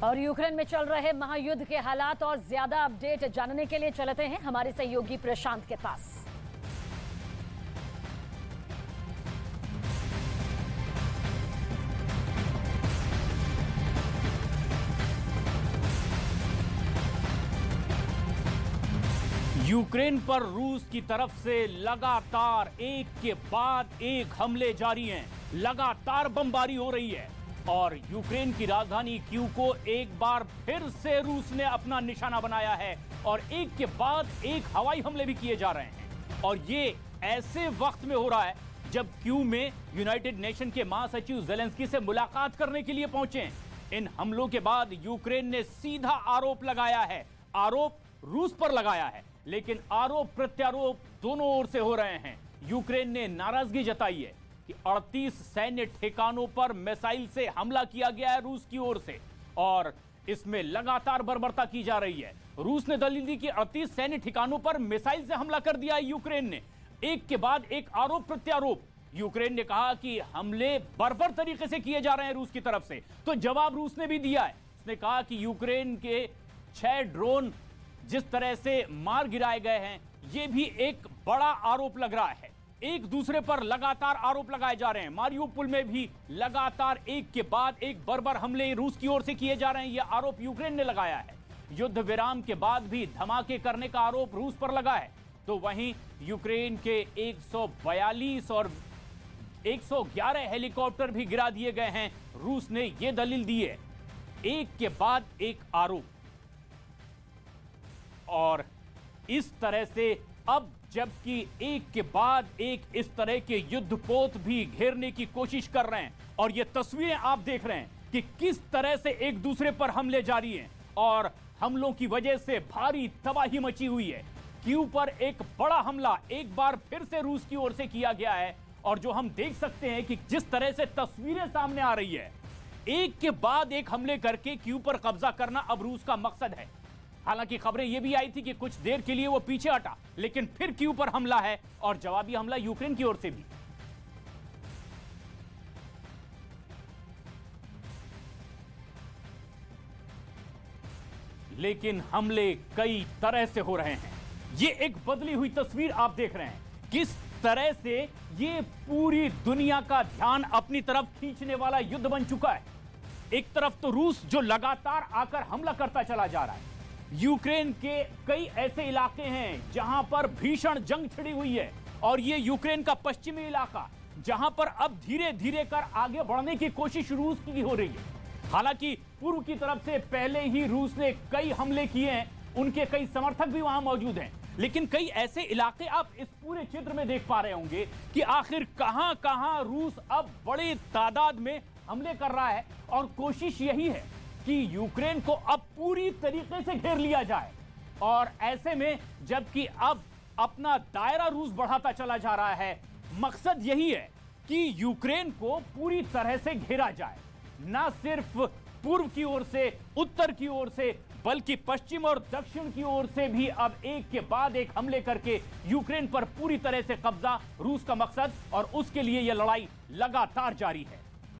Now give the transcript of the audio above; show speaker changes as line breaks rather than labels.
और यूक्रेन में चल रहे महायुद्ध के हालात और ज्यादा अपडेट जानने के लिए चलते हैं हमारे सहयोगी प्रशांत के पास।
यूक्रेन पर रूस की तरफ से लगातार एक के बाद एक हमले जारी हैं, लगातार बमबारी हो रही है और यूक्रेन की राजधानी कीव को एक बार फिर से रूस ने अपना निशाना बनाया है और एक के बाद एक हवाई हमले भी किए जा रहे हैं। और ये ऐसे वक्त में हो रहा है जब कीव में यूनाइटेड नेशन के महासचिव ज़ेलेंस्की से मुलाकात करने के लिए पहुंचे हैं। इन हमलों के बाद यूक्रेन ने सीधा आरोप लगाया है, आरोप रूस पर लगाया है, लेकिन आरोप प्रत्यारोप दोनों ओर से हो रहे हैं। यूक्रेन ने नाराजगी जताई है कि 38 सैन्य ठिकानों पर मिसाइल से हमला किया गया है रूस की ओर से और इसमें लगातार बर्बरता की जा रही है। रूस ने दलील दी कि 38 सैन्य ठिकानों पर मिसाइल से हमला कर दिया है यूक्रेन ने। एक के बाद एक आरोप प्रत्यारोप। यूक्रेन ने कहा कि हमले बर्बर तरीके से किए जा रहे हैं रूस की तरफ से, तो जवाब रूस ने भी दिया है। उसने कहा कि यूक्रेन के 6 ड्रोन जिस तरह से मार गिराए गए हैं, यह भी एक बड़ा आरोप लग रहा है। एक दूसरे पर लगातार आरोप लगाए जा रहे हैं। मारियुपोल में भी लगातार एक के बाद एक बर्बर हमले रूस की ओर से किए जा रहे हैं, यह आरोप यूक्रेन ने लगाया है। युद्ध विराम के बाद भी धमाके करने का आरोप रूस पर लगा है, तो वहीं यूक्रेन के 142 और 111 हेलीकॉप्टर भी गिरा दिए गए हैं। रूस ने यह दलील दी है, एक के बाद एक आरोप। और इस तरह से अब जबकि एक के बाद एक इस तरह के युद्धपोत भी घेरने की कोशिश कर रहे हैं और ये तस्वीरें आप देख रहे हैं कि किस तरह से एक दूसरे पर हमले जारी हैं और हमलों की वजह से भारी तबाही मची हुई है। कीव पर एक बड़ा हमला एक बार फिर से रूस की ओर से किया गया है और जो हम देख सकते हैं कि जिस तरह से तस्वीरें सामने आ रही है, एक के बाद एक हमले करके कीव पर कब्जा करना अब रूस का मकसद है। हालांकि खबरें यह भी आई थी कि कुछ देर के लिए वो पीछे हटा, लेकिन फिर कीव पर हमला है और जवाबी हमला यूक्रेन की ओर से भी। लेकिन हमले कई तरह से हो रहे हैं। ये एक बदली हुई तस्वीर आप देख रहे हैं, किस तरह से ये पूरी दुनिया का ध्यान अपनी तरफ खींचने वाला युद्ध बन चुका है। एक तरफ तो रूस जो लगातार आकर हमला करता चला जा रहा है। यूक्रेन के कई ऐसे इलाके हैं जहां पर भीषण जंग छिड़ी हुई है और ये यूक्रेन का पश्चिमी इलाका जहां पर अब धीरे धीरे कर आगे बढ़ने की कोशिश रूस की हो रही है। हालांकि पूर्व की तरफ से पहले ही रूस ने कई हमले किए हैं, उनके कई समर्थक भी वहां मौजूद हैं, लेकिन कई ऐसे इलाके आप इस पूरे चित्र में देख पा रहे होंगे कि आखिर कहां कहां रूस अब बड़ी तादाद में हमले कर रहा है और कोशिश यही है कि यूक्रेन को अब पूरी तरीके से घेर लिया जाए। और ऐसे में जबकि अब अपना दायरा रूस बढ़ाता चला जा रहा है, मकसद यही है कि यूक्रेन को पूरी तरह से घेरा जाए, ना सिर्फ पूर्व की ओर से, उत्तर की ओर से, बल्कि पश्चिम और दक्षिण की ओर से भी अब एक के बाद एक हमले करके यूक्रेन पर पूरी तरह से कब्जा रूस का मकसद, और उसके लिए यह लड़ाई लगातार जारी है।